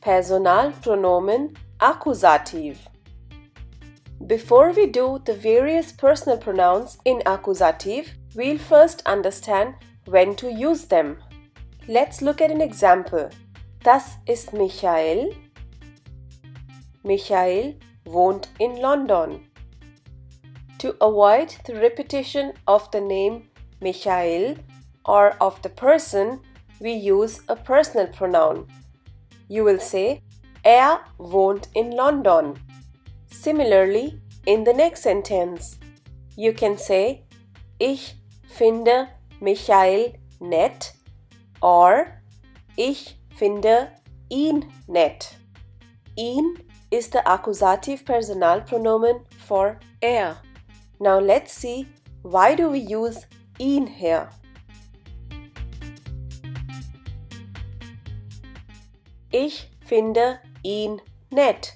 Personalpronomen Accusative. Before we do the various personal pronouns in accusative, we'll first understand when to use them. Let's look at an example. Das ist Michael. Michael wohnt in London. To avoid the repetition of the name Michael or of the person, we use a personal pronoun. You will say, wohnt in London. Similarly, in the next sentence, you can say, ich finde Michael nett or ich finde ihn nett. Ihn is the accusative personalpronomen for er. Now let's see, why do we use ihn here? Ich finde ihn nett.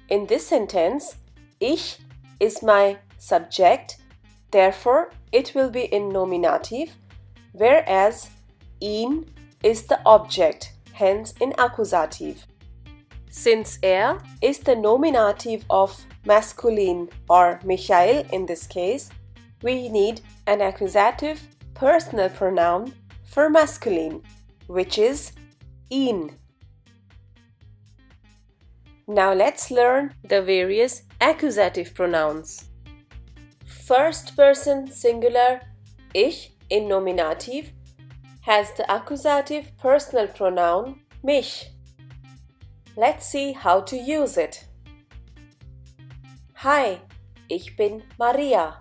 In this sentence, ich is my subject, therefore it will be in nominative, whereas ihn is the object, hence in accusative. Since er is the nominative of masculine or Michael in this case, we need an accusative personal pronoun for masculine, which is ihn. Now let's learn the various accusative pronouns. First person singular ich in nominative has the accusative personal pronoun mich. Let's see how to use it. Hi, ich bin Maria.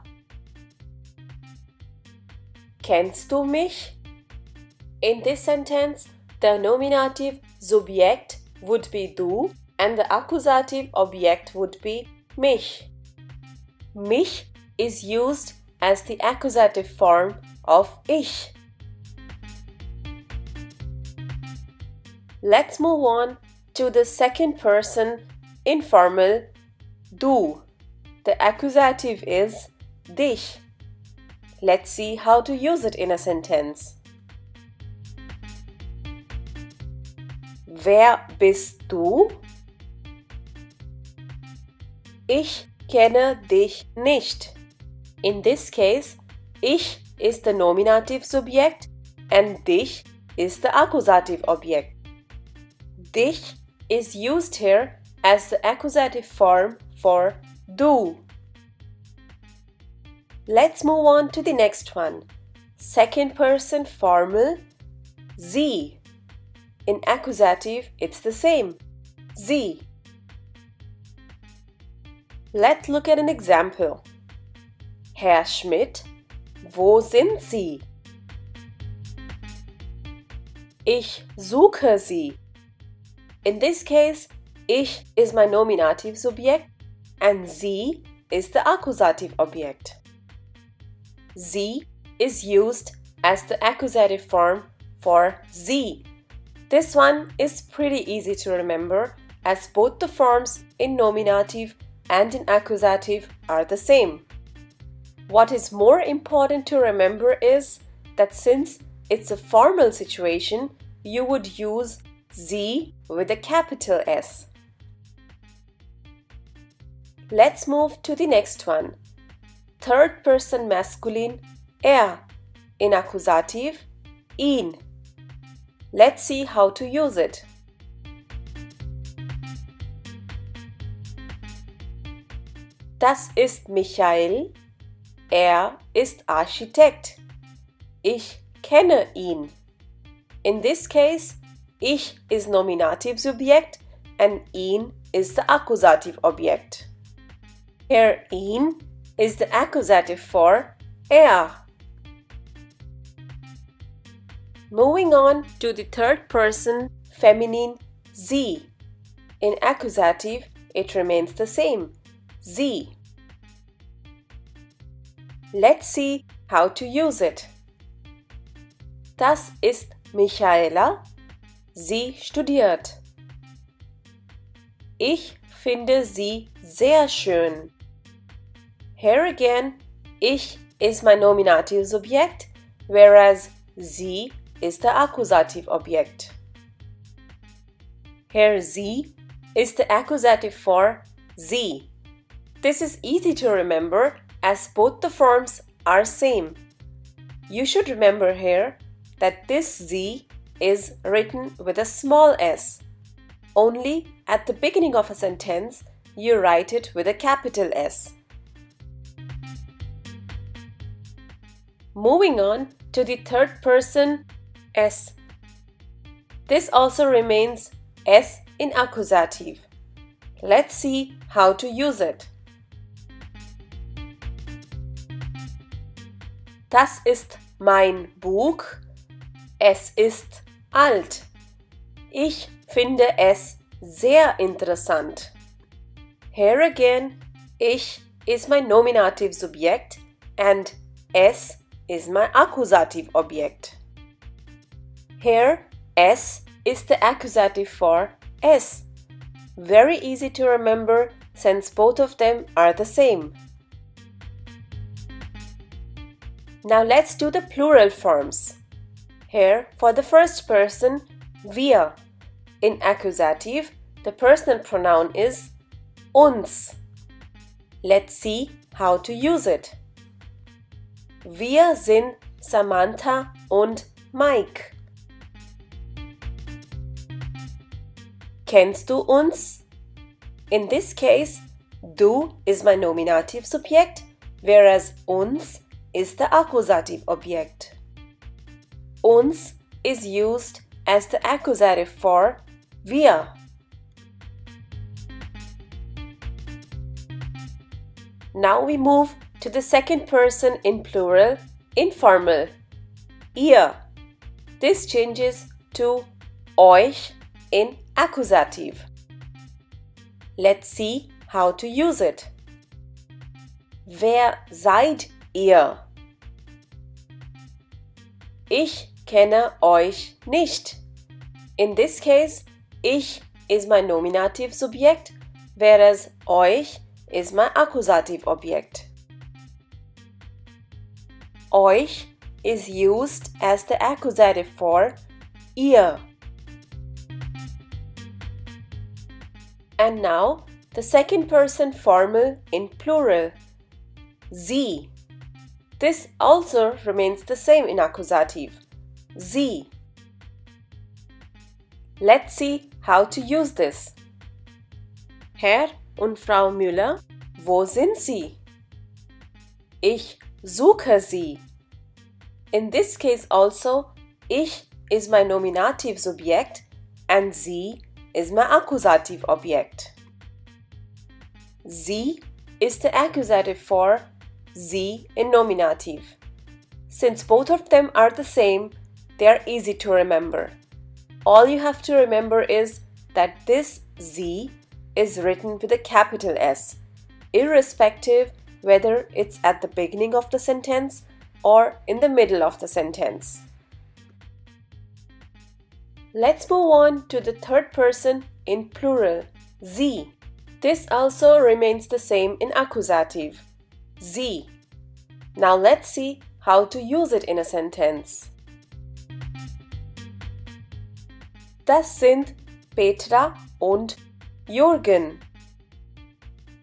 Kennst du mich? In this sentence, the nominative Subjekt would be du and the accusative object would be mich. Mich is used as the accusative form of ich. Let's move on to the second person informal du. The accusative is dich. Let's see how to use it in a sentence. Wer bist du? Ich kenne dich nicht. In this case, ich is the nominative subject and dich is the accusative object. Dich is used here as the accusative form for du. Let's move on to the next one. Second person formal sie. In accusative, it's the same. Sie. Let's look at an example. Herr Schmidt, wo sind Sie? Ich suche Sie. In this case, ich is my nominative subject and sie is the accusative object. Sie is used as the accusative form for sie. This one is pretty easy to remember as both the forms in nominative and in accusative are the same. What is more important to remember is that since it's a formal situation, you would use sie with a capital S. Let's move to the next one. Third person masculine er. In accusative, ihn. Let's see how to use it. Das ist Michael. Ist Architekt. Ich kenne ihn. In this case, ich is nominative subject and ihn is the accusative object. Here, ihn is the accusative for Moving on to the third person feminine sie. In accusative, it remains the same. Sie. Let's see how to use it. Das ist Michaela. Sie studiert. Ich finde sie sehr schön. Here again, ich is my nominative subject, whereas sie is the accusative object. Here sie is the accusative for sie. This is easy to remember as both the forms are same. You should remember here that this sie is written with a small s. Only at the beginning of a sentence you write it with a capital S. Moving on to the third person S. This also remains S in accusative. Let's see how to use it. Das ist mein Buch. Es ist alt. Ich finde es sehr interessant. Here again, ich is my nominative subject and es is my accusative object. Here, S is the accusative for es. Very easy to remember since both of them are the same. Now let's do the plural forms. Here, for the first person, wir. In accusative, the personal pronoun is uns. Let's see how to use it. Wir sind Samantha und Mike. Kennst du uns? In this case, du is my nominative subject, whereas uns is the accusative object. Uns is used as the accusative for wir. Now we move to the second person in plural, informal, ihr. This changes to euch in accusative. Let's see how to use it. Wer seid ihr? Ich kenne euch nicht. In this case, ich is my nominative subject, whereas euch is my accusative object. Euch is used as the accusative for ihr. And now the second person formal in plural, sie. This also remains the same in accusative, sie. Let's see how to use this. Herr und Frau Müller, wo sind Sie? Ich suche Sie. In this case also, ich is my nominative subject and sie is my accusative object. Sie is the accusative for sie in nominative. Since both of them are the same, they are easy to remember. All you have to remember is that this sie is written with a capital S, irrespective whether it's at the beginning of the sentence or in the middle of the sentence. Let's move on to the third person in plural, sie. This also remains the same in accusative, sie. Now let's see how to use it in a sentence. Das sind Petra und Jürgen.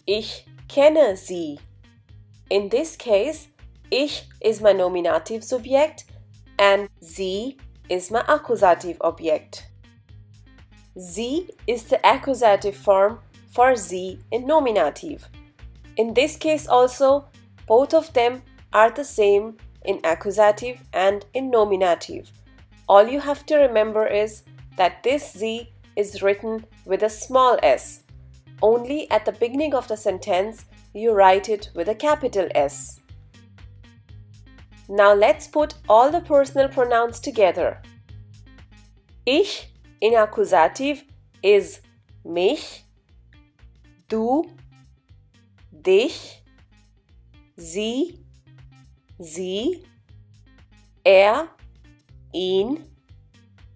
Ich kenne sie. In this case, ich is my nominative subject and sie is my accusative object. Sie is the accusative form for sie in nominative. In this case also, both of them are the same in accusative and in nominative. All you have to remember is that this sie is written with a small s. Only at the beginning of the sentence you write it with a capital S. Now let's put all the personal pronouns together. Ich in accusative is mich, du, dich, sie, sie, er, ihn,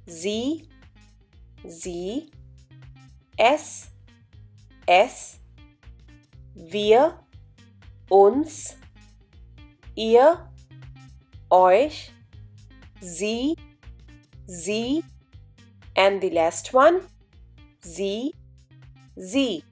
sie, sie, es, wir, uns, ihr, euch, sie, and the last one, Z, Z.